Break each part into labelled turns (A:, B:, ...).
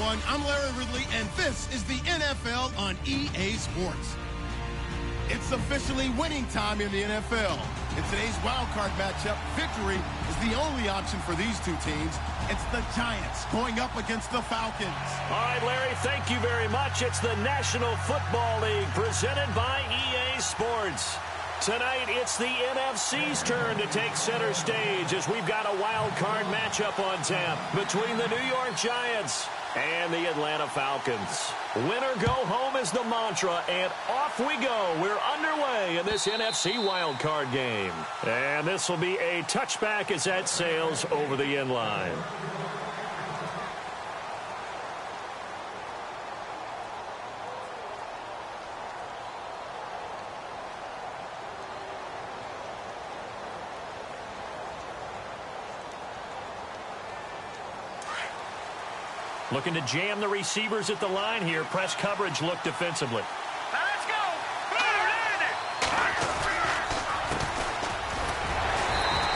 A: everyone. I'm Larry Ridley, and this is the NFL on EA Sports. It's officially winning time in the NFL. In today's wildcard matchup, victory is the only option for these two teams. It's the Giants going up against the Falcons.
B: All right, Larry, thank you very much. It's the National Football League presented by EA Sports. Tonight, it's the NFC's turn to take center stage as we've got a wild card matchup on tap between the New York Giants and the Atlanta Falcons. Win or go home is the mantra, and off we go. We're underway in this NFC wild card game. And this will be a touchback as that sails over the end line. Looking to jam the receivers at the line here. Press coverage look defensively.
C: Let's go!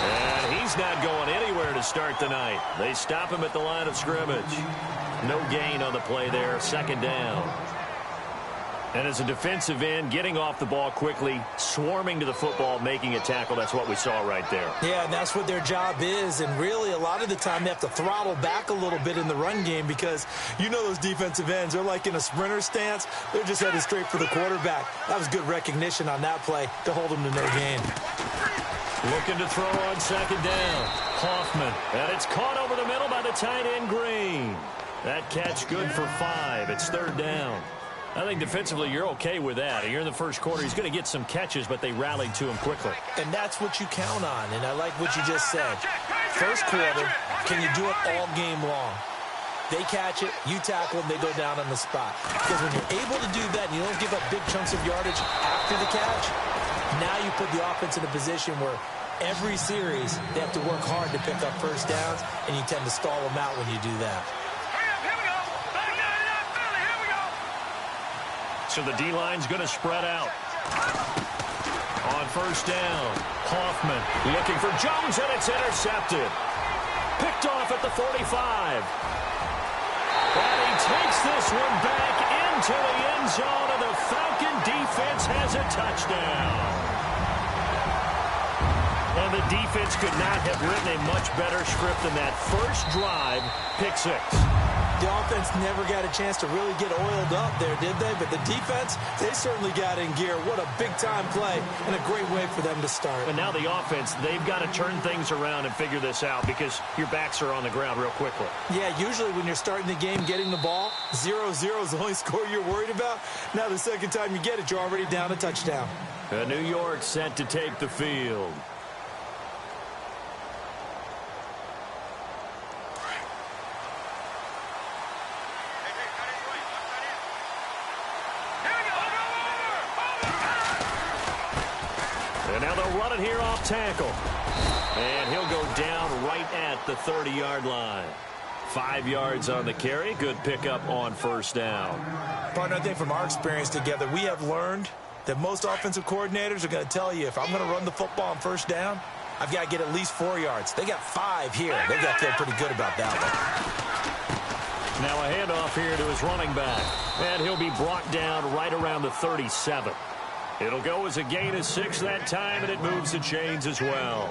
B: And he's not going anywhere to start the night. They stop him at the line of scrimmage. No gain on the play there. Second down. And as a defensive end, getting off the ball quickly, swarming to the football, making a tackle. That's what we saw right there.
D: Yeah, and that's what their job is. And really, a lot of the time, they have to throttle back a little bit in the run game because you know those defensive ends, they're like in a sprinter stance. They're just headed straight for the quarterback. That was good recognition on that play to hold them to no gain.
B: Looking to throw on second down. Hoffman. And it's caught over the middle by the tight end, Green. That catch good for 5. It's third down. I think defensively you're okay with that. Here in the first quarter, he's going to get some catches, but they rallied to him quickly.
D: And that's what you count on, and I like what you just said. First quarter, can you do it all game long? They catch it, you tackle them, they go down on the spot. Because when you're able to do that and you don't give up big chunks of yardage after the catch, now you put the offense in a position where every series they have to work hard to pick up first downs, and you tend to stall them out when you do that.
B: So the D-line's going to spread out. On first down, Hoffman looking for Jones, and it's intercepted. Picked off at the 45. And he takes this one back into the end zone, and the Falcon defense has a touchdown. And the defense could not have written a much better script than that first drive, pick 6.
D: The offense never got a chance to really get oiled up there, did they? But the defense, they certainly got in gear. What a big-time play and a great way for them to start.
B: And now the offense, they've got to turn things around and figure this out because your backs are on the ground real quickly.
D: Yeah, usually when you're starting the game getting the ball, 0-0 is the only score you're worried about. Now the second time you get it, you're already down a touchdown.
B: New York set to take the field. And now they'll run it here off tackle. And he'll go down right at the 30-yard line. 5 yards on the carry. Good pickup on first down.
D: Partner, I think from our experience together, we have learned that most offensive coordinators are going to tell you, if I'm going to run the football on first down, I've got to get at least 4 yards. They got 5 here. They've got to feel pretty good about that one.
B: Now a handoff here to his running back. And he'll be brought down right around the 37. It'll go as a gain of 6 that time, and it moves the chains as well.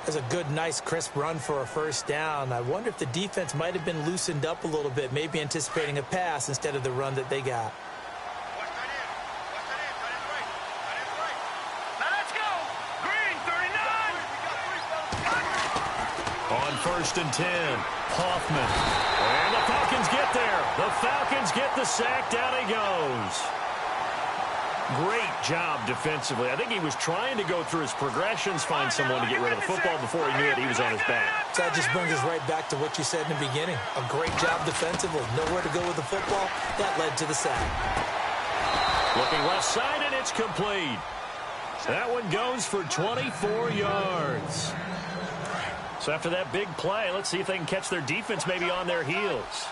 D: That's a good, nice, crisp run for a first down. I wonder if the defense might have been loosened up a little bit, maybe anticipating a pass instead of the run that they got.
C: Let's go! Green, 39!
B: On first and 10, Hoffman. And the Falcons get there. The Falcons get the sack. Down he goes. Great job defensively. I think he was trying to go through his progressions, find someone to get rid of the football. Before he knew it, he was on his back.
D: So that just brings us right back to what you said in the beginning. A great job defensively. Nowhere to go with the football. That led to the sack.
B: Looking left side, and it's complete. That one goes for 24 yards. So after that big play, let's see if they can catch their defense maybe on their heels.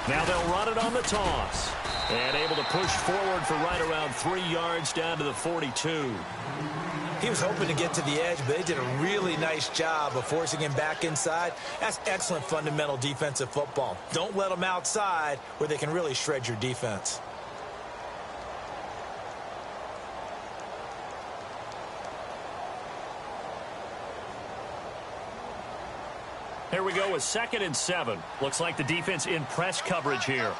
B: Now they'll run it on the toss. And able to push forward for right around 3 yards down to the 42.
D: He was hoping to get to the edge, but they did a really nice job of forcing him back inside. That's excellent fundamental defensive football. Don't let them outside where they can really shred your defense.
B: Here we go with 2nd and 7. Looks like the defense in press coverage here.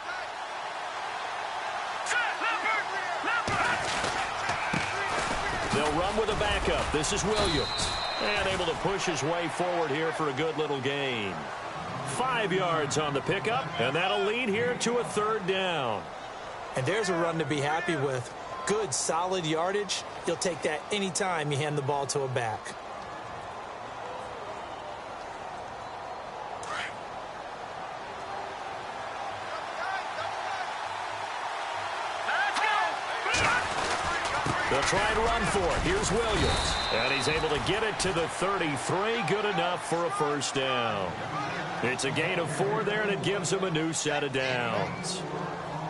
B: They'll run with a backup. This is Williams. And able to push his way forward here for a good little gain. 5 yards on the pickup, and that'll lead here to a 3rd down.
D: And there's a run to be happy with. Good, solid yardage. You'll take that anytime you hand the ball to a back.
B: They'll try and run for it. Here's Williams. And he's able to get it to the 33. Good enough for a 1st down. It's a gain of 4 there, and it gives them a new set of downs.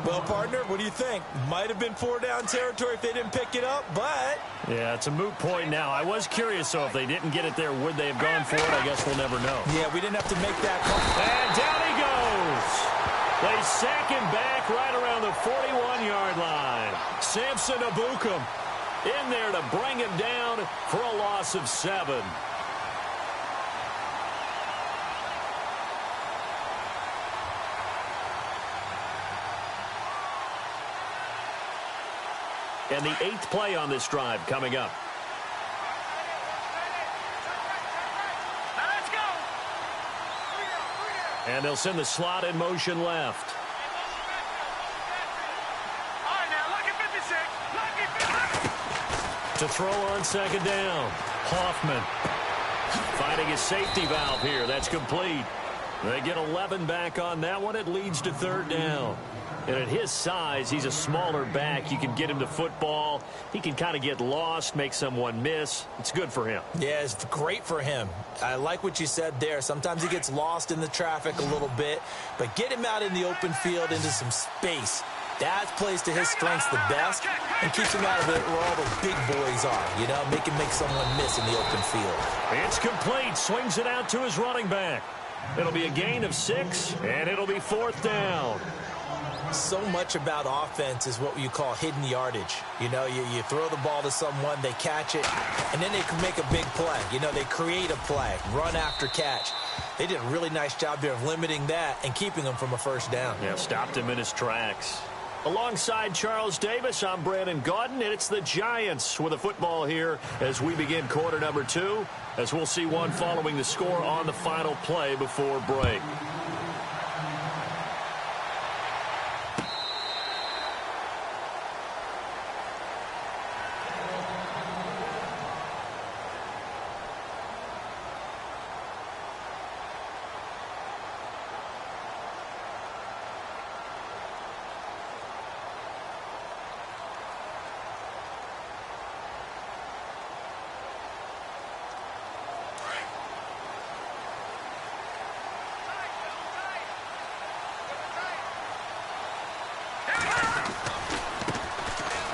D: Well, partner, what do you think? Might have been 4-down territory if they didn't pick it up, but...
B: Yeah, it's a moot point now. I was curious, so if they didn't get it there, would they have gone for it? I guess we'll never know.
D: Yeah, we didn't have to make that call.
B: And down he goes. They sack him back right around the 41-yard line. Samson Abukum in there to bring him down for a loss of 7. And the 8th play on this drive coming up.
C: Let's go.
B: And they'll send the slot in motion left.
C: All right, now, lucky 56. Lucky 56.
B: To throw on 2nd down. Hoffman finding his safety valve here. That's complete. They get 11 back on that one. It leads to 3rd down. And at his size, he's a smaller back. You can get him to football. He can kind of get lost, make someone miss. It's good for him.
D: Yeah, it's great for him. I like what you said there. Sometimes he gets lost in the traffic a little bit, but get him out in the open field into some space. That plays to his strengths the best and keeps him out of it where all the big boys are. You know, make him make someone miss in the open field.
B: It's complete. Swings it out to his running back. It'll be a gain of 6, and it'll be 4th down.
D: So much about offense is what you call hidden yardage. You know, you throw the ball to someone, they catch it, and then they can make a big play. You know, they create a play, run after catch. They did a really nice job there of limiting that and keeping them from a 1st down.
B: Yeah, stopped him in his tracks. Alongside Charles Davis, I'm Brandon Gaudin, and it's the Giants with a football here as we begin quarter number 2, as we'll see one following the score on the final play before break.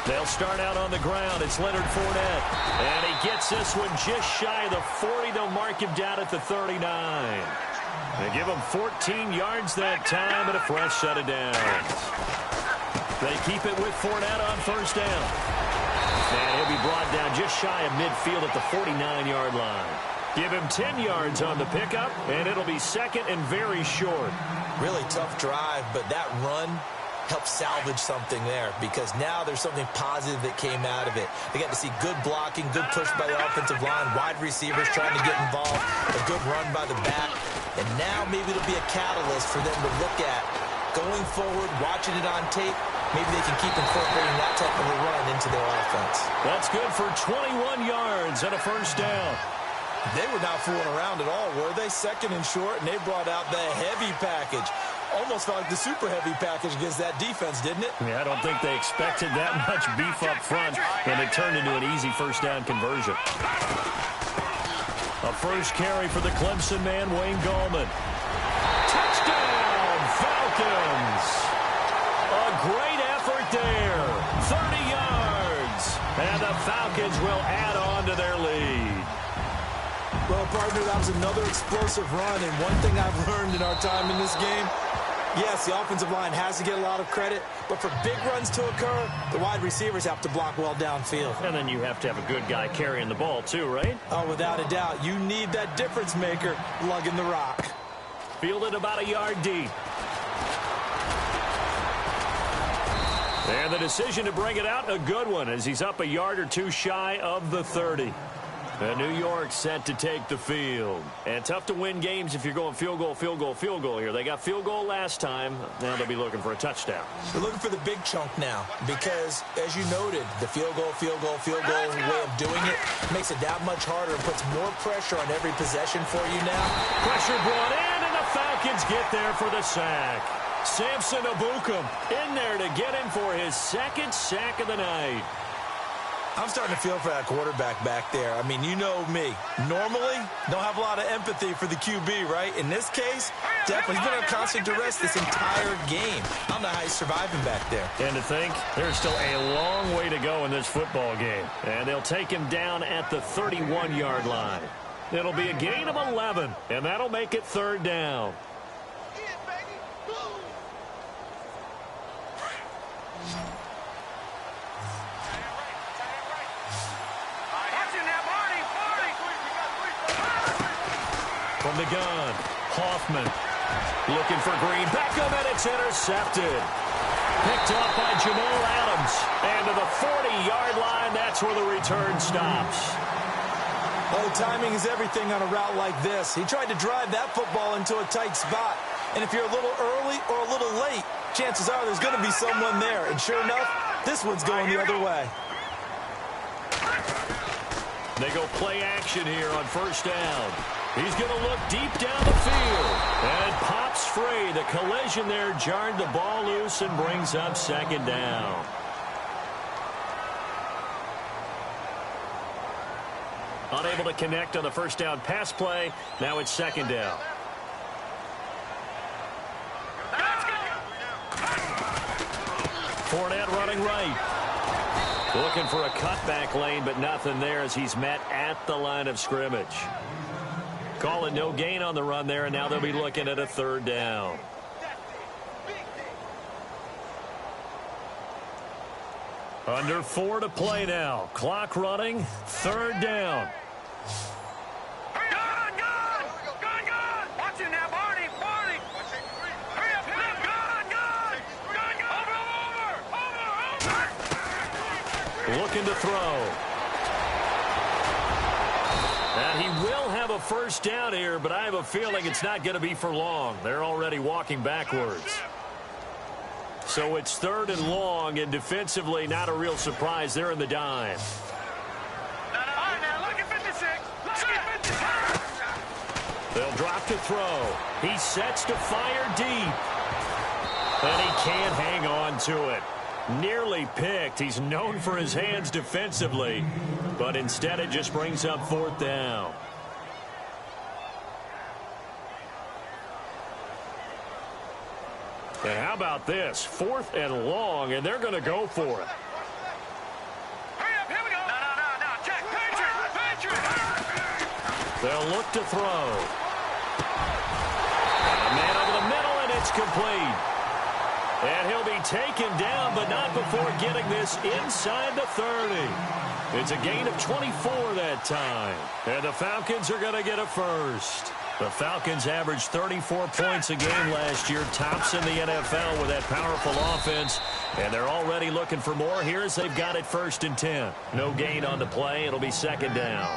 B: They'll start out on the ground. It's Leonard Fournette. And he gets this one just shy of the 40. They'll mark him down at the 39. They give him 14 yards that time and a fresh set of downs. They keep it with Fournette on 1st down. And he'll be brought down just shy of midfield at the 49-yard line. Give him 10 yards on the pickup, and it'll be 2nd and very short.
D: Really tough drive, but that run help salvage something there because now there's something positive that came out of it. They got to see good blocking, good push by the offensive line, wide receivers trying to get involved, a good run by the back, and now maybe it'll be a catalyst for them to look at going forward, watching it on tape. Maybe they can keep incorporating that type of a run into their offense.
B: That's good for 21 yards and a 1st down.
D: They were not fooling around at all, were they? 2nd and short, and they brought out the heavy package. Almost felt like the super heavy package against that defense, didn't it?
B: Yeah, I don't think they expected that much beef up front, and it turned into an easy 1st down conversion. A first carry for the Clemson man, Wayne Gallman. Touchdown, Falcons! And the Falcons will add on to their lead.
D: Well, partner, that was another explosive run, and one thing I've learned in our time in this game, yes, the offensive line has to get a lot of credit, but for big runs to occur, the wide receivers have to block well downfield.
B: And then you have to have a good guy carrying the ball too, right?
D: Oh, without a doubt. You need that difference maker lugging the rock.
B: Fielded about a yard deep. And the decision to bring it out, a good one, as he's up a yard or two shy of the 30. And New York set to take the field. And tough to win games if you're going field goal, field goal, field goal here. They got field goal last time. Now they'll be looking for a touchdown.
D: They're looking for the big chunk now because, as you noted, the field goal way of doing it makes it that much harder and puts more pressure on every possession for you now.
B: Pressure brought in, and the Falcons get there for the sack. Samson Ebukam in there to get him for his second sack of the night.
D: I'm starting to feel for that quarterback back there. I mean, you know me. Normally, don't have a lot of empathy for the QB, right? In this case, definitely. He's been under constant duress this entire game. I don't know how he's surviving back there.
B: And to think, there's still a long way to go in this football game. And they'll take him down at the 31-yard line. It'll be a gain of 11, and that'll make it third down. From the gun, Hoffman looking for Green. Beckham, and it's intercepted. Picked up by Jamal Adams. And to the 40-yard line, that's where the return stops.
D: Well, timing is everything on a route like this. He tried to drive that football into a tight spot. And if you're a little early or a little late, chances are there's going to be someone there. And sure enough, this one's going the other way.
B: They go play action here on first down. He's going to look deep down the field. And pops free. The collision there jarred the ball loose and brings up second down. Unable to connect on the first down pass play. Now it's second down. Fournette running right. Looking for a cutback lane, but nothing there as he's met at the line of scrimmage. Calling no gain on the run there, and now they'll be looking at a third down. Under 4 to play now. Clock running. Third down.
C: Watch it now, Barney. Hurry up, over.
B: Looking to throw. And he will have a first down here, but I have a feeling it's not going to be for long. They're already walking backwards. So it's third and long, and defensively, not a real surprise. They're in the dime.
C: Now look at 56.
B: They'll drop to throw. He sets to fire deep. And he can't hang on to it. Nearly picked. He's known for his hands defensively, but instead it just brings up fourth down. And how about this? Fourth and long, and they're going to go for it.
C: Hurry up, here we go. No. Check. Patriot.
B: They'll look to throw. A man over the middle, and it's complete. And he'll be taken down, but not before getting this inside the 30. It's a gain of 24 that time. And the Falcons are going to get a first. The Falcons averaged 34 points a game last year, tops in the NFL with that powerful offense. And they're already looking for more here as they've got it first and 10. No gain on the play. It'll be second down.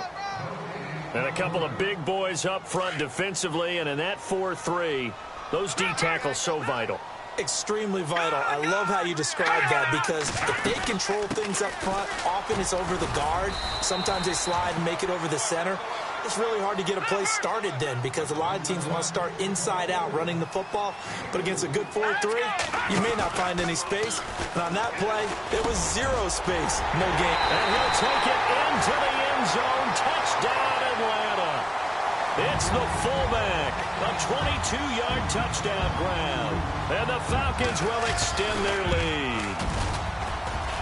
B: And a couple of big boys up front defensively, and in that 4-3, those D tackles so vital.
D: Extremely vital. I love how you describe that because if they control things up front, often it's over the guard. Sometimes they slide and make it over the center. It's really hard to get a play started then because a lot of teams want to start inside out running the football. But against a good 4-3, you may not find any space. And on that play, there was zero space. No gain.
B: And he'll take it into the end zone. Touchdown, Atlanta. It's the fullback. A 22-yard touchdown grab. And the Falcons will extend their lead.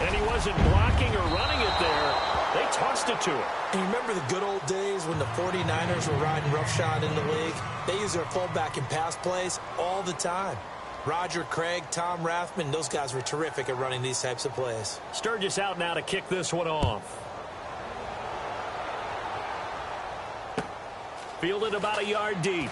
B: And he wasn't blocking or running it there. They tossed it to him.
D: And you remember the good old days when the 49ers were riding roughshod in the league? They used their fullback in pass plays all the time. Roger Craig, Tom Rathman, those guys were terrific at running these types of plays.
B: Sturgis out now to kick this one off. Fielded about a yard deep.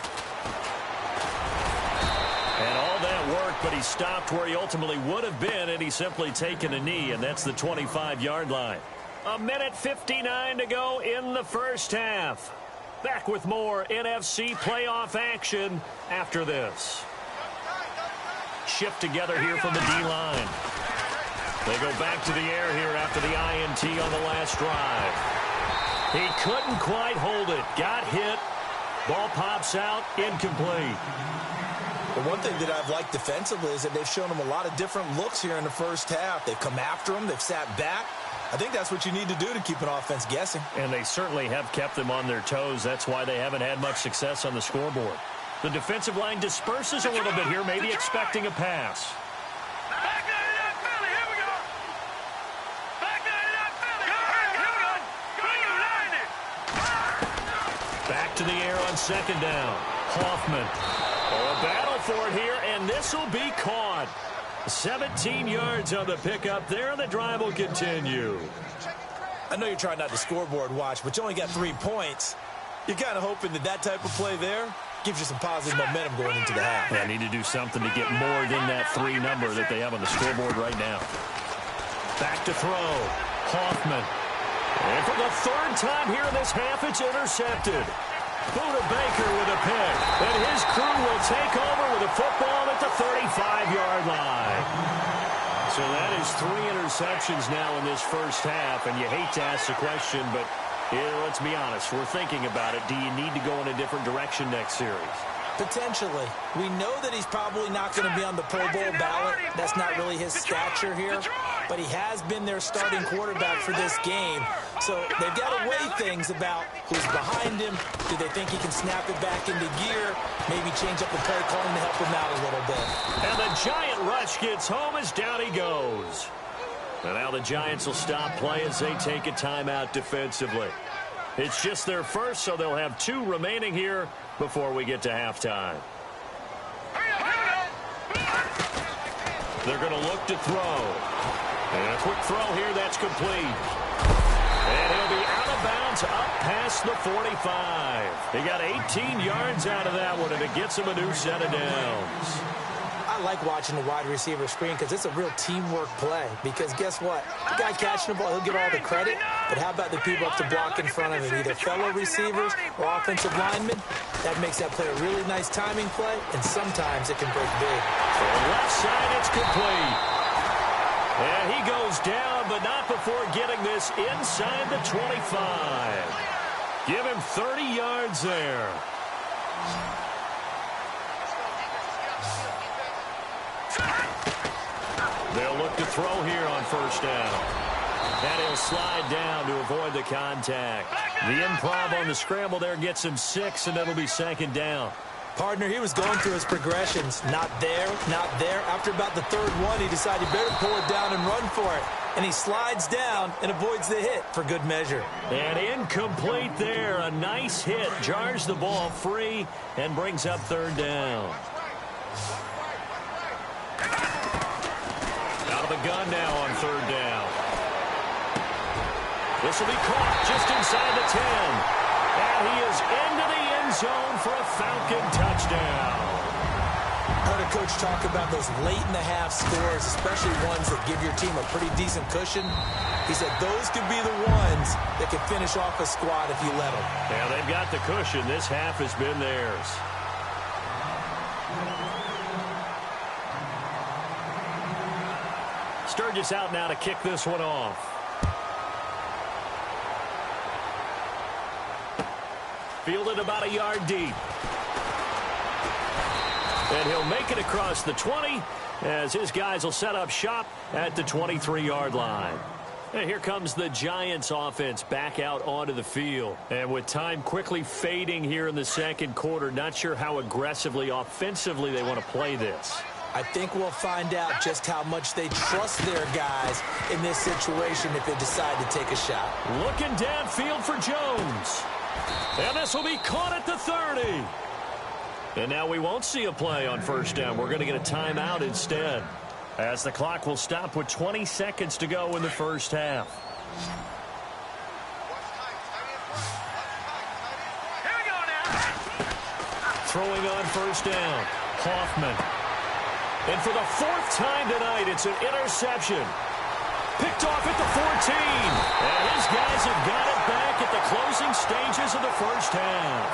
B: And all that work, but he stopped where he ultimately would have been, and he's simply taken a knee, and that's the 25-yard line. 1:59 to go in the first half. Back with more NFC playoff action after this. Shift together here from the D-line. They go back to the air here after the INT on the last drive. He couldn't quite hold it. Got hit. Ball pops out. Incomplete.
D: But one thing that I've liked defensively is that they've shown him a lot of different looks here in the first half. They've come after him. They've sat back. I think that's what you need to do to keep an offense guessing.
B: And they certainly have kept them on their toes. That's why they haven't had much success on the scoreboard. The defensive line disperses a little bit here, maybe expecting a pass.
C: Back 99 Philly, here we go. Back 99 Philly, here we go. Go 90.
B: Back to the air on second down. Hoffman. Oh, a battle for it here, and this will be caught. 17 yards on the pickup there, and the drive will continue.
D: I know you're trying not to scoreboard watch, but you only got 3 points. You're kind of hoping that that type of play there gives you some positive momentum going into the half.
B: They need to do something to get more than that 3 number that they have on the scoreboard right now. Back to throw. Hoffman. And for the 3rd time here in this half, it's intercepted. Buda Baker with a pick. And his crew will take over with a football at the 35-yard line. So that is 3 interceptions now in this first half. And you hate to ask the question, but let's be honest. We're thinking about it. Do you need to go in a different direction next series?
D: Potentially. We know that he's probably not going to be on the Pro Bowl ballot. That's not really his stature here. But he has been their starting quarterback for this game. So they've got to weigh things about who's behind him. Do they think he can snap it back into gear? Maybe change up the play calling to help him out a little bit.
B: And the Giant rush gets home as down he goes. And now the Giants will stop play as they take a timeout defensively. It's just their first, so they'll have 2 remaining here before we get to halftime. They're going to look to throw. And a quick throw here, that's complete. And he'll be out of bounds up past the 45. He got 18 yards out of that one, and it gets him a new set of downs.
D: I like watching the wide receiver screen because it's a real teamwork play. Because guess what? The guy catching the ball, he'll get all the credit. But how about the people up to block in front of him? Either fellow receivers or offensive linemen. That makes that play a really nice timing play, and sometimes it can break big.
B: For the left side, it's complete. And he goes down, but not before getting this inside the 25. Give him 30 yards there. They'll look to throw here on first down. And he'll slide down to avoid the contact. The improv on the scramble there gets him 6, and it'll be second down.
D: Partner, he was going through his progressions. Not there, not there. After about the 3rd one, he decided he better pull it down and run for it. And he slides down and avoids the hit for good measure.
B: And incomplete there. A nice hit. Jars the ball free and brings up 3rd down. Out of the gun now on 3rd down. This will be caught just inside the 10. And he is into the end zone for a Falcon touchdown.
D: I heard a coach talk about those late-in-the-half scores, especially ones that give your team a pretty decent cushion. He said those could be the ones that could finish off a squad if you let them.
B: Yeah, they've got the cushion. This half has been theirs. Sturgis out now to kick this one off. Fielded about a yard deep. And he'll make it across the 20 as his guys will set up shop at the 23-yard line. And here comes the Giants offense back out onto the field. And with time quickly fading here in the second quarter, not sure how aggressively, offensively they want to play this.
D: I think we'll find out just how much they trust their guys in this situation if they decide to take a shot.
B: Looking downfield for Jones. And this will be caught at the 30. And now we won't see a play on first down. We're going to get a timeout instead, as the clock will stop with 20 seconds to go in the first half.
C: Here we go now.
B: Throwing on first down, Hoffman. And for the 4th time tonight, it's an interception. Picked off at the 14. And his guys have got it back at the closing stages of the first half.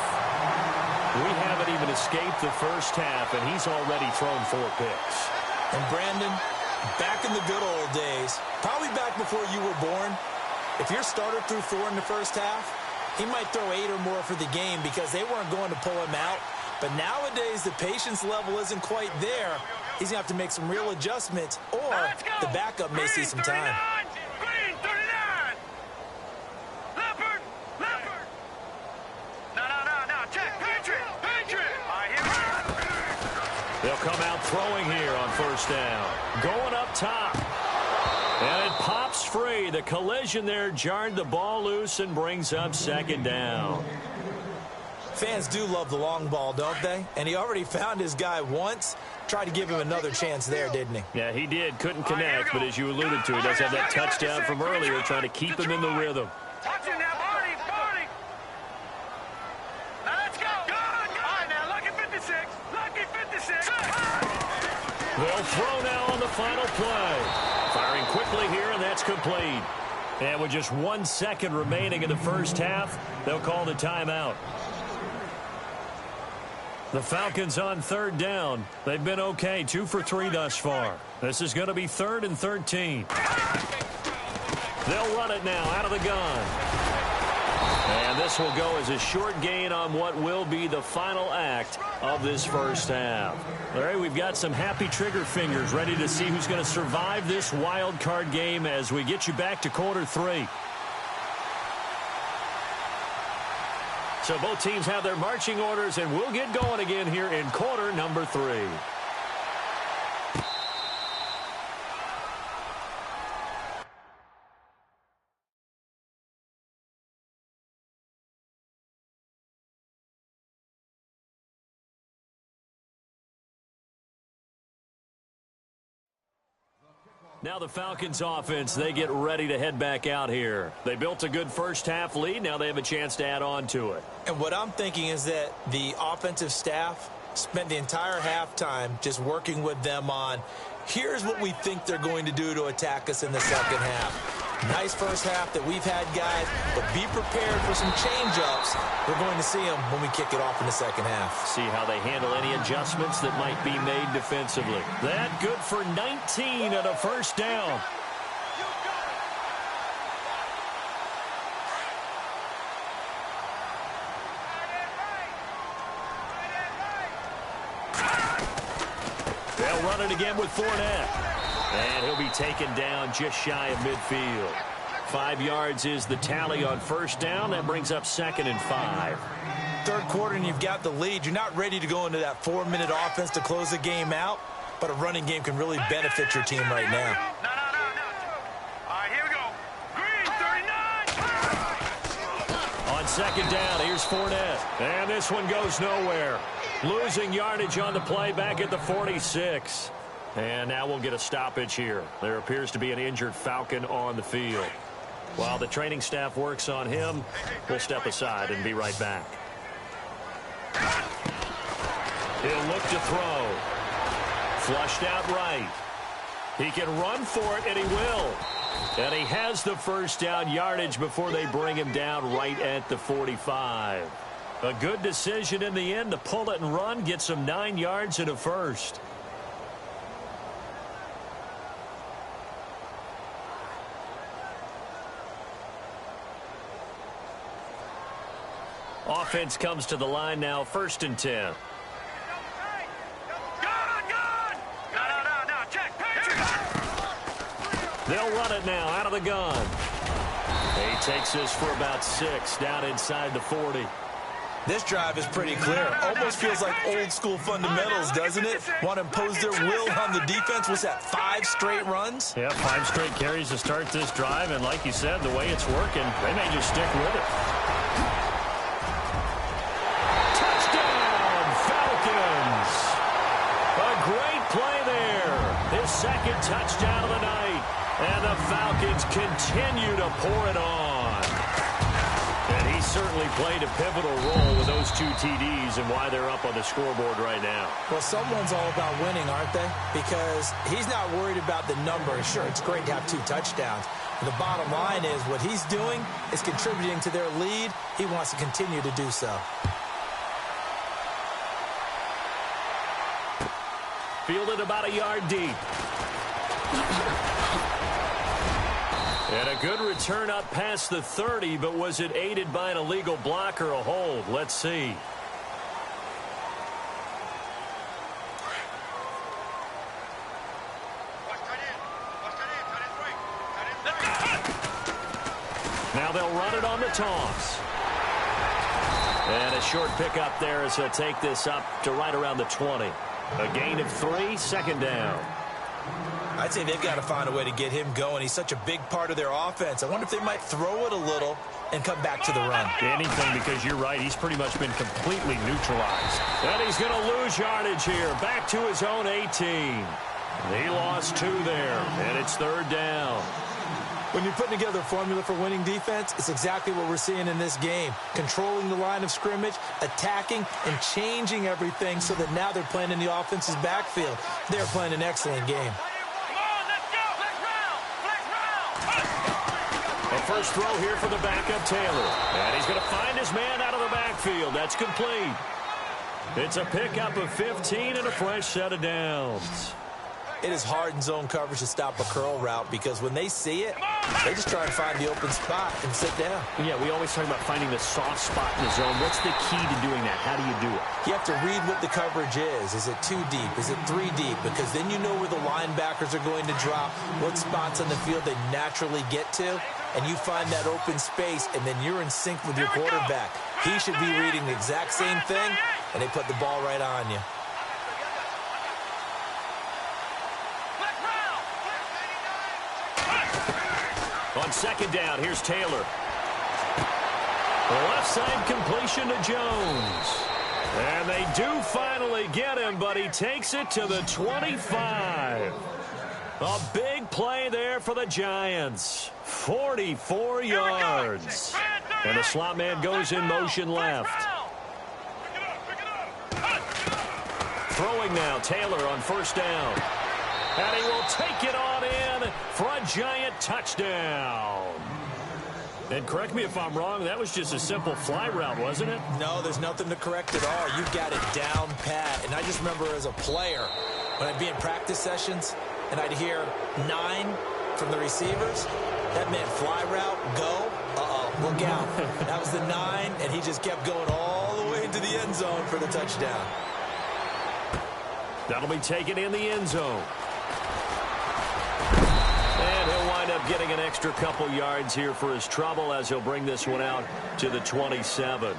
B: We haven't even escaped the first half, and he's already thrown 4 picks.
D: And Brandon, back in the good old days, probably back before you were born, if your starter threw 4 in the first half, he might throw 8 or more for the game because they weren't going to pull him out. But nowadays, the patience level isn't quite there. He's going to have to make some real adjustments, or the backup may see some time.
C: Green 39. Leopard. No. Check. Patriot. All right, here we go.
B: They'll come out throwing here on first down. Going up top. And it pops free. The collision there jarred the ball loose and brings up second down.
D: Fans do love the long ball, don't they? And he already found his guy once. Tried to give him another chance there, didn't he?
B: Yeah, he did. Couldn't connect, but as you alluded to, he does have that touchdown from earlier, trying to keep him in the rhythm.
C: Touch him now, Barney. Now let's go. Good. All right, now, lucky 56.
B: They'll throw now on the final play. Firing quickly here, and that's complete. And with just 1 second remaining in the first half, they'll call the timeout. The Falcons on third down. They've been okay, 2 for 3 thus far. This is going to be 3rd and 13. They'll run it now out of the gun. And this will go as a short gain on what will be the final act of this first half. All right, we've got some happy trigger fingers ready to see who's going to survive this wild card game as we get you back to quarter 3. So both teams have their marching orders, and we'll get going again here in quarter number 3. Now the Falcons offense, they get ready to head back out here. They built a good first half lead. Now they have a chance to add on to it.
D: And what I'm thinking is that the offensive staff spent the entire halftime just working with them on, here's what we think they're going to do to attack us in the second half. Nice first half that we've had, guys, but be prepared for some change-ups. We're going to see them when we kick it off in the second half.
B: See how they handle any adjustments that might be made defensively. That good for 19 at a first down. They'll run it again with Fournette. And he'll be taken down just shy of midfield. 5 yards is the tally on first down. That brings up 2nd and 5.
D: Third quarter and you've got the lead. You're not ready to go into that 4-minute offense to close the game out, but a running game can really benefit your team right now.
C: No. All right, here we go. Green 39.
B: On second down, here's Fournette. And this one goes nowhere. Losing yardage on the play back at the 46. And now we'll get a stoppage here. There appears to be an injured Falcon on the field. While the training staff works on him, we'll step aside and be right back. He'll look to throw. Flushed out right. He can run for it, and he will. And he has the first down yardage before they bring him down right at the 45. A good decision in the end to pull it and run, get some 9 yards and a first. Offense comes to the line now, 1st and 10.
C: Good. No. Check.
B: They'll run it now out of the gun. He takes this for about 6 down inside the 40.
D: This drive is pretty clear. Almost feels like old school fundamentals, doesn't it? Want to impose their will on the defense. Was that 5 straight runs?
B: Yeah, 5 straight carries to start this drive. And like you said, the way it's working, they may just stick with it. Touchdown, Falcons! A great play there. His second touchdown of the night. And the Falcons continue to pour it on. And he certainly played a pivotal role with those 2 TDs and why they're up on the scoreboard right now.
D: Well, someone's all about winning, aren't they? Because he's not worried about the number. Sure, it's great to have 2 touchdowns. But the bottom line is what he's doing is contributing to their lead. He wants to continue to do so.
B: Fielded about a yard deep. And a good return up past the 30, but was it aided by an illegal block or a hold? Let's see. Now they'll run it on the toss. And a short pickup there as he'll take this up to right around the 20. A gain of 3, second down.
D: I'd say they've got to find a way to get him going. He's such a big part of their offense. I wonder if they might throw it a little and come back to the run.
B: Anything, because you're right. He's pretty much been completely neutralized. And he's going to lose yardage here. Back to his own 18. He lost 2 there, and it's third down.
D: When you're putting together a formula for winning defense, it's exactly what we're seeing in this game. Controlling the line of scrimmage, attacking, and changing everything so that now they're playing in the offense's backfield. They're playing an excellent game.
B: A first throw here for the backup Taylor. And he's going to find his man out of the backfield. That's complete. It's a pickup of 15 and a fresh set of downs.
D: It is hard in zone coverage to stop a curl route because when they see it, they just try and find the open spot and sit down.
B: Yeah, we always talk about finding the soft spot in the zone. What's the key to doing that? How do you do it?
D: You have to read what the coverage is. Is it 2 deep? Is it 3 deep? Because then you know where the linebackers are going to drop, what spots on the field they naturally get to, and you find that open space, and then you're in sync with your quarterback. He should be reading the exact same thing, and they put the ball right on you.
B: On second down, here's Taylor. The left side completion to Jones. And they do finally get him, but he takes it to the 25. A big play there for the Giants. 44 yards. And the slot man goes in motion left. Throwing now, Taylor on first down. And he will take it on in for a Giant touchdown. And correct me if I'm wrong, that was just a simple fly route, wasn't it?
D: No, there's nothing to correct at all. You've got it down pat. And I just remember as a player, when I'd be in practice sessions, and I'd hear 9 from the receivers, that meant fly route, go, look out. That was the 9, and he just kept going all the way into the end zone for the touchdown.
B: That'll be taken in the end zone. And he'll wind up getting an extra couple yards here for his trouble as he'll bring this one out to the 27.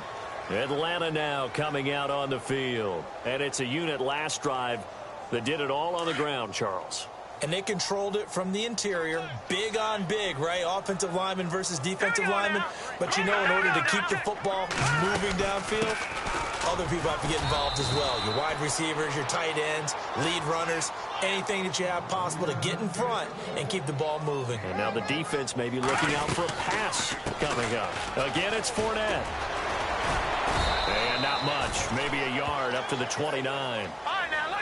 B: Atlanta now coming out on the field. And it's a unit last drive that did it all on the ground, Charles.
D: And they controlled it from the interior. Big on big, right? Offensive lineman versus defensive lineman. But you know, in order to keep the football moving downfield, other people have to get involved as well. Your wide receivers, your tight ends, lead runners, anything that you have possible to get in front and keep the ball moving.
B: And now the defense may be looking out for a pass coming up. Again, it's Fournette. And not much, maybe a yard up to the 29.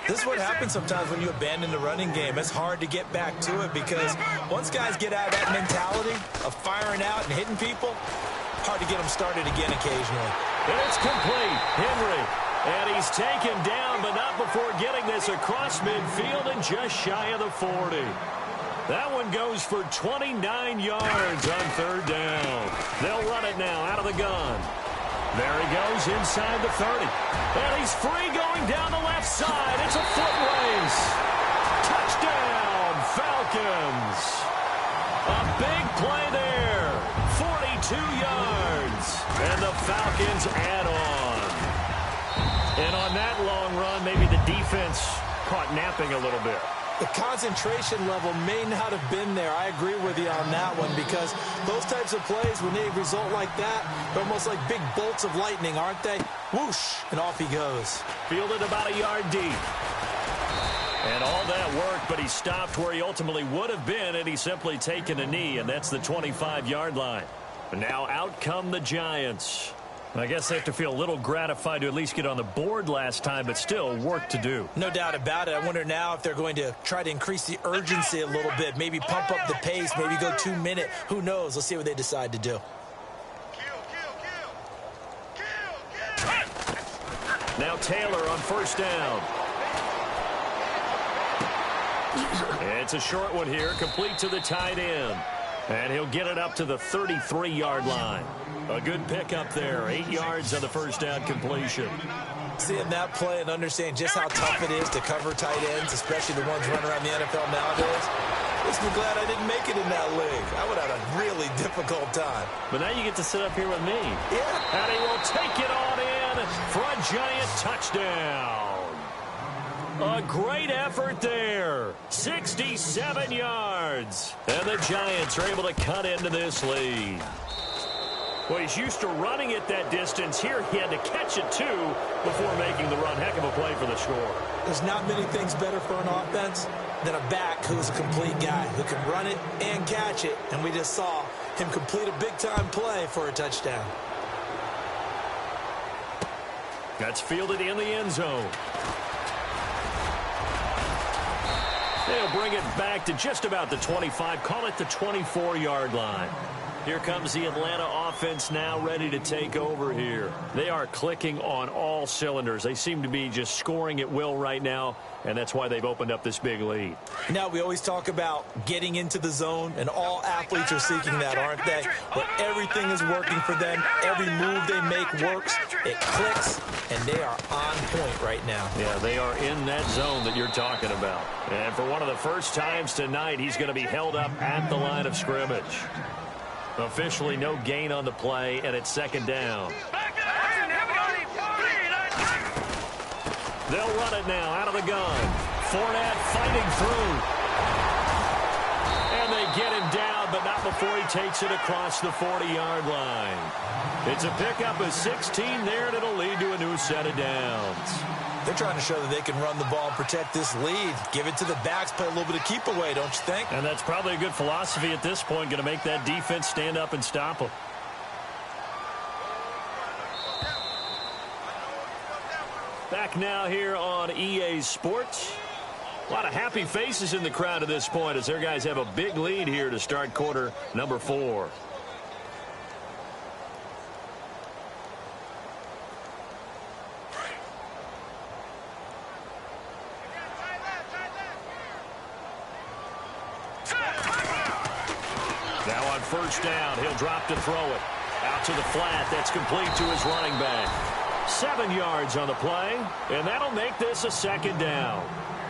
D: This is what happens sometimes when you abandon the running game. It's hard to get back to it because once guys get out of that mentality of firing out and hitting people, hard to get them started again occasionally.
B: And it's complete. Henry. And he's taken down, but not before getting this across midfield and just shy of the 40. That one goes for 29 yards on third down. They'll run it now out of the gun. There he goes inside the 30. And he's free going down the left side. It's a foot race. Touchdown, Falcons. A big play there. 42 yards. And the Falcons add on. And on that long run, maybe the defense caught napping a little bit.
D: The concentration level may not have been there. I agree with you on that one, because those types of plays, when they result like that, they're almost like big bolts of lightning, aren't they? Whoosh, and off he goes.
B: Fielded about a yard deep. And all that worked, but he stopped where he ultimately would have been had he simply taken a knee, and that's the 25-yard line. And now out come the Giants. I guess they have to feel a little gratified to at least get on the board last time, but still work to do.
D: No doubt about it. I wonder now if they're going to try to increase the urgency a little bit, maybe pump up the pace, maybe go 2-minute. Who knows? Let's see what they decide to do.
B: Now Taylor on first down. It's a short one here, complete to the tight end. And he'll get it up to the 33-yard line. A good pickup there, 8 yards on the first down completion.
D: Seeing that play and understanding just how tough it is to cover tight ends, especially the ones running around the NFL nowadays, makes me glad I didn't make it in that league. I would have had a really difficult time.
B: But now you get to sit up here with me.
D: Yeah.
B: And he will take it on in for a Giant touchdown. A great effort there. 67 yards. And the Giants are able to cut into this lead. Well, he's used to running it that distance. Here he had to catch it, too, before making the run. Heck of a play for the score.
D: There's not many things better for an offense than a back who's a complete guy who can run it and catch it. And we just saw him complete a big-time play for a touchdown.
B: That's fielded in the end zone. They'll bring it back to just about the 25. Call it the 24-yard line. Here comes the Atlanta offense now ready to take over here. They are clicking on all cylinders. They seem to be just scoring at will right now, and that's why they've opened up this big lead.
D: Now, we always talk about getting into the zone, and all athletes are seeking that, aren't they? But everything is working for them. Every move they make works. It clicks, and they are on point right now.
B: Yeah, they are in that zone that you're talking about. And for one of the first times tonight, he's going to be held up at the line of scrimmage. Officially no gain on the play, and it's second down. They'll run it now out of the gun. Fournette fighting through. And they get him down, but not before he takes it across the 40-yard line. It's a pickup of 16 there, and it'll lead to a new set of downs.
D: They're trying to show that they can run the ball and protect this lead. Give it to the backs, play a little bit of keep away, don't you think?
B: And that's probably a good philosophy at this point, going to make that defense stand up and stop them. Back now here on EA Sports. A lot of happy faces in the crowd at this point as their guys have a big lead here to start quarter number 4. Now on first down, he'll drop to throw it. Out to the flat, that's complete to his running back. 7 yards on the play, and that'll make this a second down.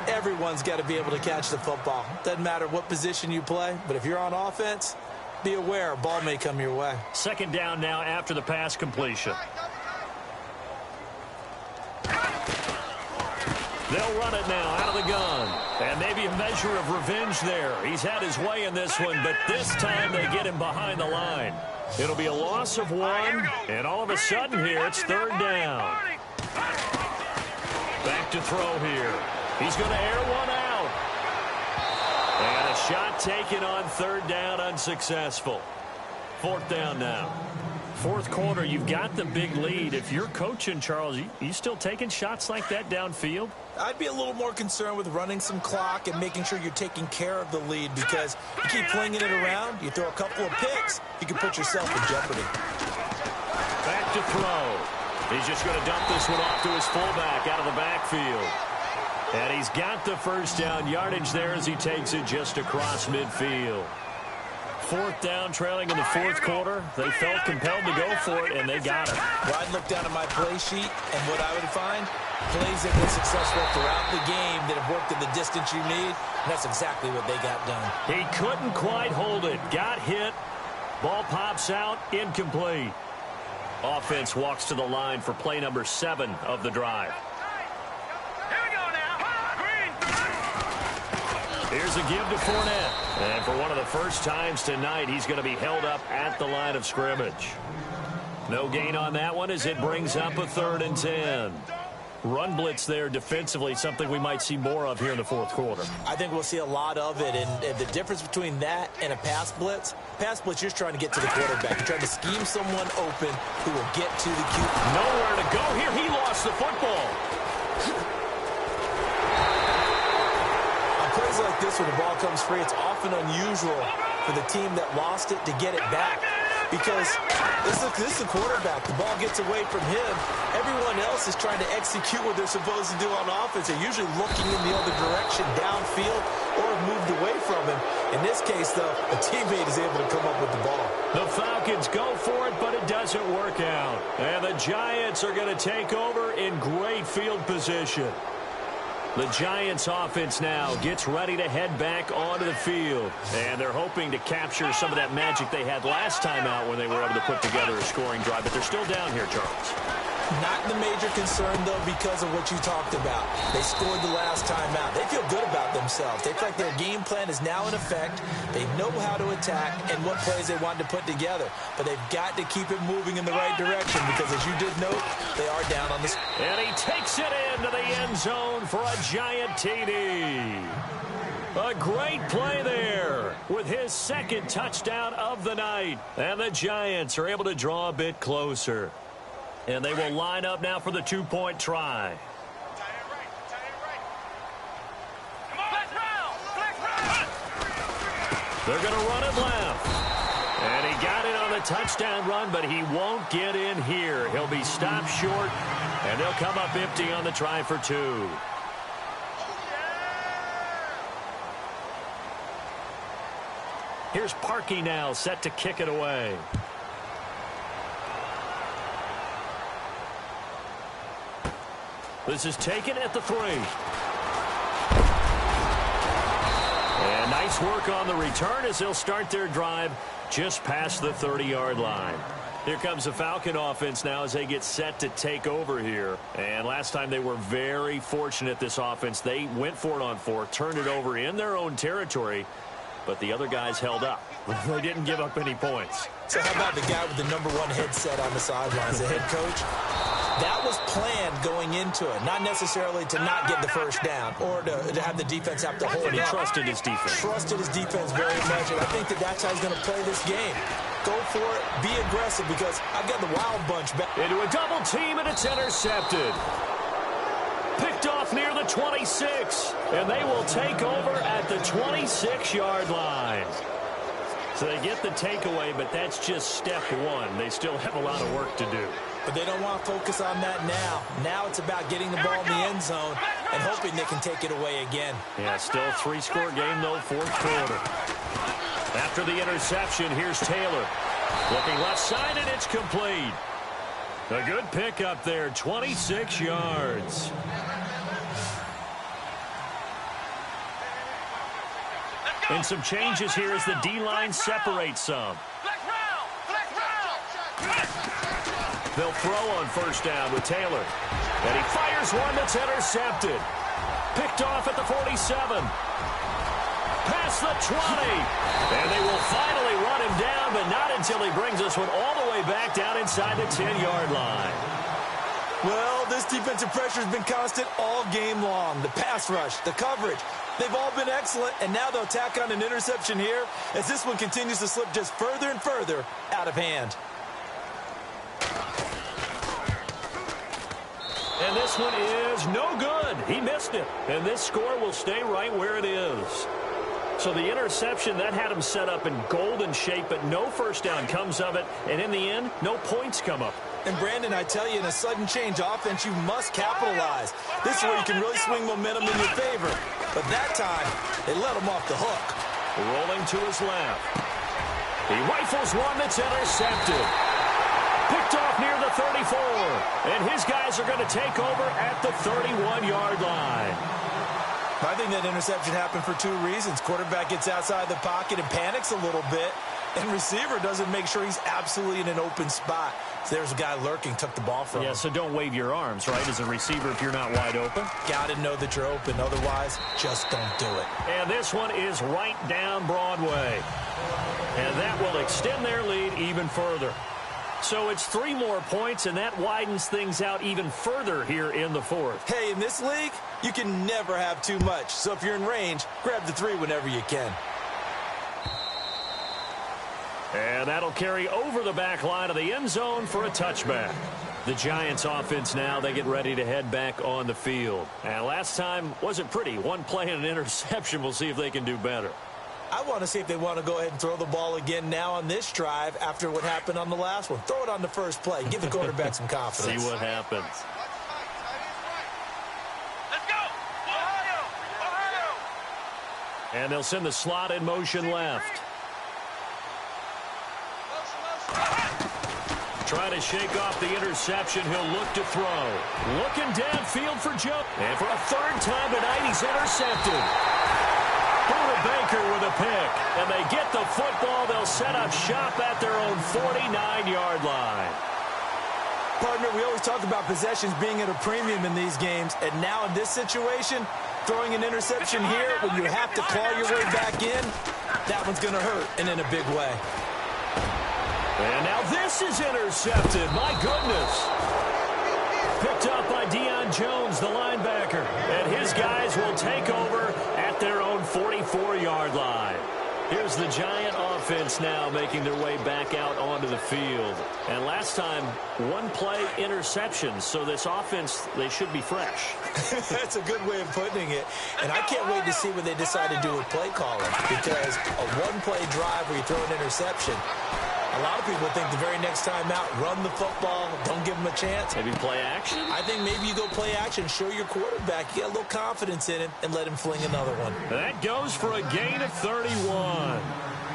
D: Everyone's got to be able to catch the football. Doesn't matter what position you play, but if you're on offense, be aware a ball may come your way.
B: Second down now after the pass completion. They'll run it now out of the gun. And maybe a measure of revenge there. He's had his way in this one, but this time they get him behind the line. It'll be a loss of 1, and all of a sudden here it's third down. Back to throw here. He's going to air one out. And a shot taken on third down, unsuccessful. Fourth down now. Fourth quarter, you've got the big lead. If you're coaching, Charles, you still taking shots like that downfield?
D: I'd be a little more concerned with running some clock and making sure you're taking care of the lead, because you keep flinging it around, you throw a couple of picks, you can put yourself in jeopardy.
B: Back to throw. He's just going to dump this one off to his fullback out of the backfield. And he's got the first down yardage there as he takes it just across midfield. Fourth down, trailing in the fourth quarter. They felt compelled to go for it, and they got it.
D: Well, I'd look down at my play sheet, and what I would find, plays that have been successful throughout the game that have worked in the distance you need, and that's exactly what they got done.
B: He couldn't quite hold it. Got hit. Ball pops out, incomplete. Offense walks to the line for play number 7 of the drive.
C: Here we go now. Green.
B: Here's a give to Fournette. And for one of the first times tonight, he's going to be held up at the line of scrimmage. No gain on that one as it brings up a 3rd and 10. Run blitz there defensively, something we might see more of here in the fourth quarter.
D: I think we'll see a lot of it, and the difference between that and a pass blitz, you're just trying to get to the quarterback. You're trying to scheme someone open who will get to the QB.
B: Nowhere to go here. He lost the football.
D: On plays like this, when the ball comes free, it's often unusual for the team that lost it to get it back. Because this is the quarterback. The ball gets away from him. Everyone else is trying to execute what they're supposed to do on offense. They're usually looking in the other direction, downfield, or have moved away from him. In this case, though, a teammate is able to come up with the ball.
B: The Falcons go for it, but it doesn't work out. And the Giants are going to take over in great field position. The Giants offense now gets ready to head back onto the field. And they're hoping to capture some of that magic they had last time out when they were able to put together a scoring drive. But they're still down here, Charles.
D: Not the major concern, though, because of what you talked about. They scored the last time out. They feel good about themselves. They feel like their game plan is now in effect. They know how to attack and what plays they want to put together. But they've got to keep it moving in the right direction because, as you did note, they are down on the...
B: And he takes it into the end zone for a giant TD. A great play there with his 2nd touchdown of the night. And the Giants are able to draw a bit closer. And they will line up now for the 2-point try. They're going to run it left. And he got it on the touchdown run, but he won't get in here. He'll be stopped short, and they'll come up empty on the try for 2. Here's Parkey now set to kick it away. This is taken at the 3. And nice work on the return as they'll start their drive just past the 30-yard line. Here comes the Falcon offense now as they get set to take over here. And last time they were very fortunate, this offense. They went for it on 4, turned it over in their own territory, but the other guys held up. They didn't give up any points.
D: So how about the guy with the number 1 headset on the sidelines, the head coach? That was planned going into it, not necessarily to not get the first down or to have the defense have to hold it.
B: He trusted his defense.
D: Trusted his defense very much, and I think that's how he's going to play this game. Go for it, be aggressive, because I've got the wild bunch back.
B: Into a double team, and it's intercepted. Picked off near the 26, and they will take over at the 26-yard line. So they get the takeaway, but that's just step 1. They still have a lot of work to do.
D: But they don't want to focus on that now. Now it's about getting the ball in the end zone and hoping they can take it away again.
B: Yeah, still a 3-score game, though, fourth quarter. After the interception, here's Taylor. Looking left side, and it's complete. A good pickup there, 26 yards. And some changes here as the D-line separates some. They'll throw on first down with Taylor. And he fires one that's intercepted. Picked off at the 47. Past the 20. And they will finally run him down, but not until he brings us one all the way back down inside the 10-yard line.
D: Well, this defensive pressure has been constant all game long. The pass rush, the coverage, they've all been excellent, and now they'll tack on an interception here as this one continues to slip just further and further out of hand.
B: And this one is no good. He missed it. And this score will stay right where it is. So the interception, that had him set up in golden shape, but no first down comes of it. And in the end, no points come up.
D: And, Brandon, I tell you, in a sudden change offense, you must capitalize. This is where you can really swing momentum in your favor. But that time, they let him off the hook.
B: Rolling to his left. He rifles one that's intercepted. Picked off near the 34. And his guys are going to take over at the 31-yard line.
D: I think that interception happened for two reasons. Quarterback gets outside the pocket and panics a little bit. And receiver doesn't make sure he's absolutely in an open spot. So there's a guy lurking, took the ball from him.
B: Yeah, so don't wave your arms, right, as a receiver if you're not wide open.
D: Got to know that you're open. Otherwise, just don't do it.
B: And this one is right down Broadway. And that will extend their lead even further. So it's 3 more points, and that widens things out even further here in the fourth.
D: Hey, in this league, you can never have too much. So if you're in range, grab the 3 whenever you can.
B: And that'll carry over the back line of the end zone for a touchback. The Giants offense now, they get ready to head back on the field. And last time wasn't pretty. 1 play and an interception. We'll see if they can do better.
D: I want to see if they want to go ahead and throw the ball again now on this drive after what happened on the last one. Throw it on the first play. Give the quarterback some confidence.
B: See what happens.
C: Let's go! Ohio! Ohio!
B: And they'll send the slot in motion left. Trying to shake off the interception. He'll look to throw. Looking downfield for Joe. And for a 3rd time tonight, he's intercepted. Buda Baker with a pick. And they get the football. They'll set up shop at their own 49-yard line.
D: Partner, we always talk about possessions being at a premium in these games. And now in this situation, throwing an interception here when you have to claw your way back in, that one's going to hurt, and in a big way.
B: And now this is intercepted. My goodness. Picked up by Deion Jones, the linebacker. And his guys will take over at their own 44-yard line. Here's the Giant offense now making their way back out onto the field. And last time, 1 play interceptions. So this offense, they should be fresh.
D: That's a good way of putting it. And I can't wait to see what they decide to do with play calling. Because a 1-play drive where you throw an interception, a lot of people think the very next time out, run the football, don't give them a chance.
B: Maybe play action?
D: I think maybe you go play action, show your quarterback, you get a little confidence in him, and let him fling another one.
B: That goes for a gain of 31.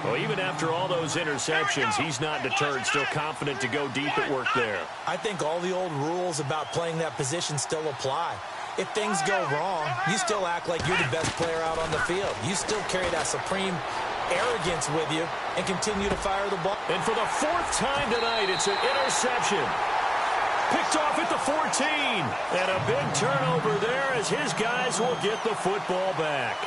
B: Well, even after all those interceptions, he's not deterred, still confident to go deep at work there.
D: I think all the old rules about playing that position still apply. If things go wrong, you still act like you're the best player out on the field. You still carry that supreme arrogance with you and continue to fire the ball.
B: And for the 4th time tonight, it's an interception. Picked off at the 14. And a big turnover there as his guys will get the football back.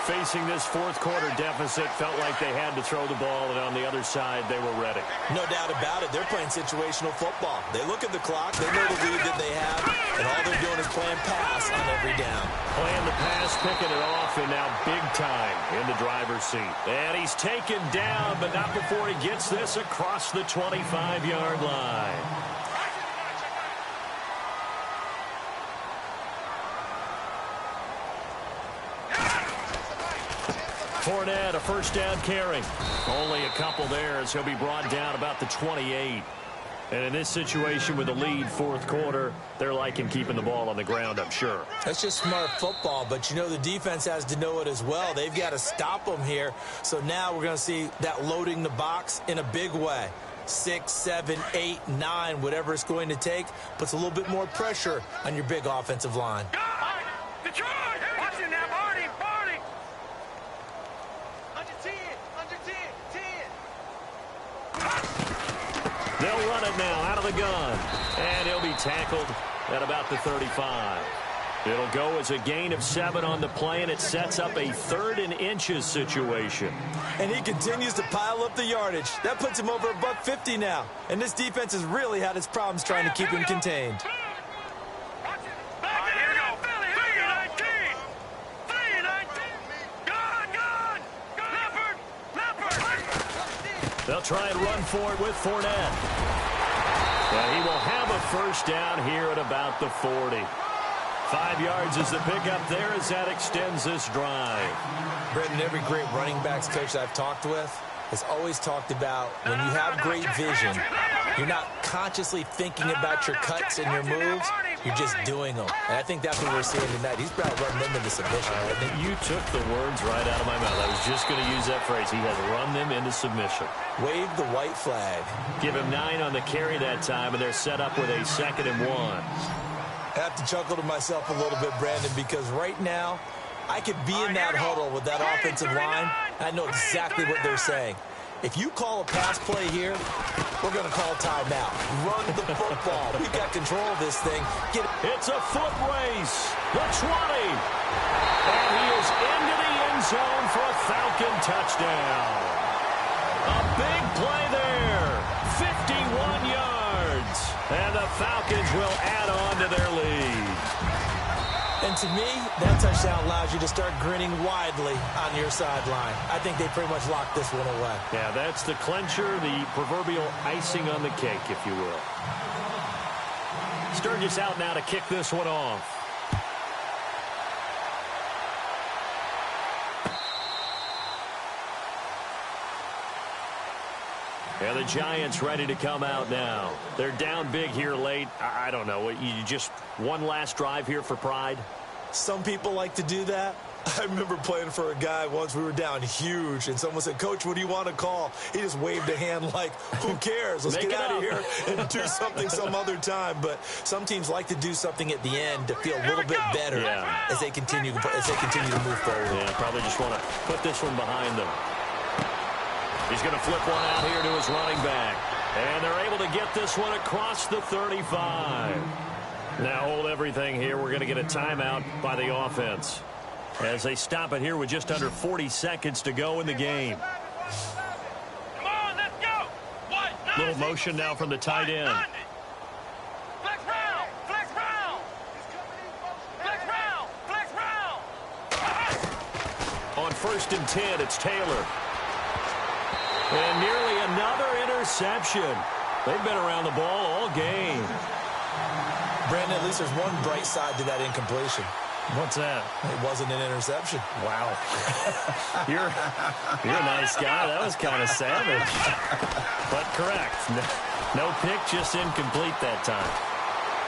B: Facing this 4th quarter deficit, felt like they had to throw the ball, and on the other side, they were ready.
D: No doubt about it. They're playing situational football. They look at the clock. They know the lead that they have, and all they're doing is playing pass on every down.
B: Playing the pass, picking it off, and now big time in the driver's seat. And he's taken down, but not before he gets this across the 25-yard line. Fournette, a 1st down carry. Only a couple there as he'll be brought down about the 28. And in this situation with the lead 4th quarter, they're liking keeping the ball on the ground, I'm sure.
D: That's just smart football, but you know the defense has to know it as well. They've got to stop them here. So now we're going to see that loading the box in a big way. 6, 7, 8, 9, whatever it's going to take, puts a little bit more pressure on your big offensive line.
C: Detroit! Watch it now, Barney! Barney! Under 10! Under 10! 10!
B: They'll run it now out of the gun. And he'll be tackled at about the 35. It'll go as a gain of 7 on the play, and it sets up a 3rd and inches situation.
D: And he continues to pile up the yardage. That puts him over $150 now. And this defense has really had its problems trying to keep him contained.
B: They'll try and run for it with Fournette. And he will have a 1st down here at about the 40. 5 yards is the pickup there as that extends this drive.
D: Brendan, every great running backs coach I've talked with has always talked about when you have great vision, you're not consciously thinking about your cuts and your moves. You're just doing them. And I think that's what we're seeing tonight. He's about to run them into submission.
B: You took the words right out of my mouth. I was just going to use that phrase. He has run them into submission.
D: Wave the white flag.
B: Give him 9 on the carry that time, and they're set up with a 2nd and 1.
D: I have to chuckle to myself a little bit, Brandon, because right now I could be in that huddle with that offensive line. I know exactly what they're saying. If you call a pass play here, we're going to call timeout. Run the football. We've got control of this thing.
B: It's a foot race. The 20. And he is into the end zone for a Falcon touchdown. A big play there. 51 yards. And the Falcons will add on to their lead.
D: And to me, that touchdown allows you to start grinning widely on your sideline. I think they pretty much locked this one away.
B: Yeah, that's the clincher, the proverbial icing on the cake, if you will. Sturgis out now to kick this one off. Yeah, the Giants ready to come out now. They're down big here late. I don't know. You just one last drive here for pride?
D: Some people like to do that. I remember playing for a guy once. We were down huge, and someone said, "Coach, what do you want to call?" He just waved a hand like, who cares? Let's get out of here and do something some other time. But some teams like to do something at the end to feel a little bit better as they continue to move forward.
B: Yeah, probably just want to put this one behind them. He's going to flip one out here to his running back. And they're able to get this one across the 35. Now hold everything here. We're going to get a timeout by the offense as they stop it here with just under 40 seconds to go in the game.
C: Come on, let's go.
B: Little motion now from the tight end.
C: Flex round, flex round. Flex round, flex round.
B: On 1st and 10, it's Taylor. And nearly another interception. They've been around the ball all game.
D: Brandon, at least there's one bright side to that incompletion.
B: What's that?
D: It wasn't an interception.
B: Wow. You're a nice guy. That was kind of savage. But correct. No pick, just incomplete that time.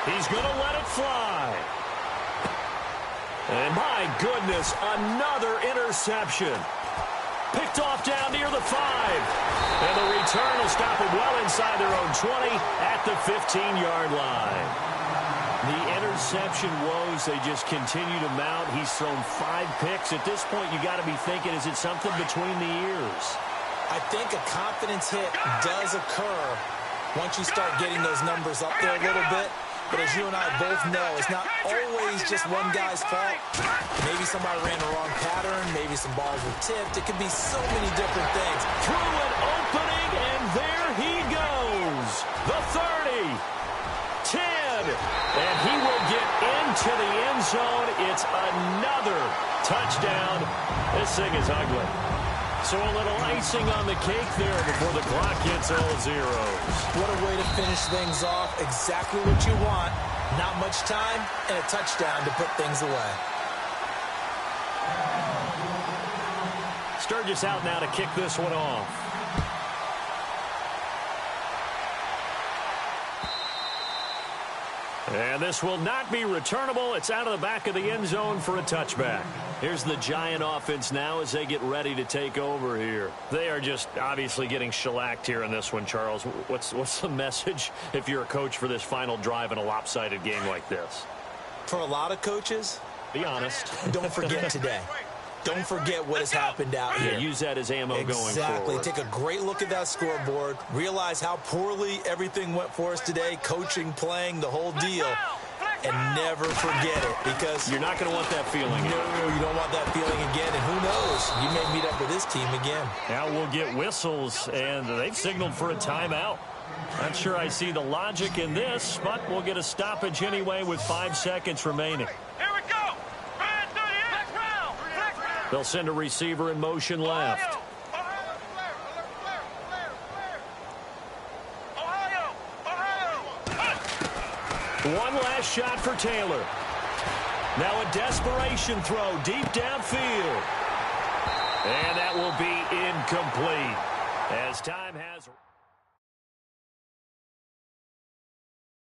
B: He's going to let it fly. And my goodness, another interception. Picked off down near the 5. And the return will stop it well inside their own 20 at the 15-yard line. The interception woes, they just continue to mount. He's thrown 5 picks. At this point, you got to be thinking, is it something between the ears?
D: I think a confidence hit does occur once you start getting those numbers up there a little bit. But as you and I both know, it's not always just one guy's fault. Maybe somebody ran the wrong pattern. Maybe some balls were tipped. It could be so many different things.
B: Through an opening, and there he goes. The 30. 10. And he will get into the end zone. It's another touchdown. This thing is ugly. So a little icing on the cake there before the clock hits all zeros.
D: What a way to finish things off. Exactly what you want. Not much time and a touchdown to put things away.
B: Sturgis out now to kick this one off. And this will not be returnable. It's out of the back of the end zone for a touchback. Here's the Giant offense now as they get ready to take over here. They are just obviously getting shellacked here in this one, Charles. What's the message if you're a coach for this final drive in a lopsided game like this?
D: For a lot of coaches,
B: be honest.
D: Don't forget today. Don't forget what has happened out here.
B: Yeah, use that as ammo going forward.
D: Exactly. Take a great look at that scoreboard. Realize how poorly everything went for us today. Coaching, playing, the whole deal. And never forget it, because
B: you're not going to want that feeling again.
D: No, you don't want that feeling again. And who knows? You may meet up with this team again.
B: Now we'll get whistles, and they've signaled for a timeout. Not sure I see the logic in this, but we'll get a stoppage anyway with 5 seconds remaining.
C: Here we go.
B: They'll send a receiver in motion left. One last shot for Taylor. Now a desperation throw deep downfield. And that will be incomplete as time has...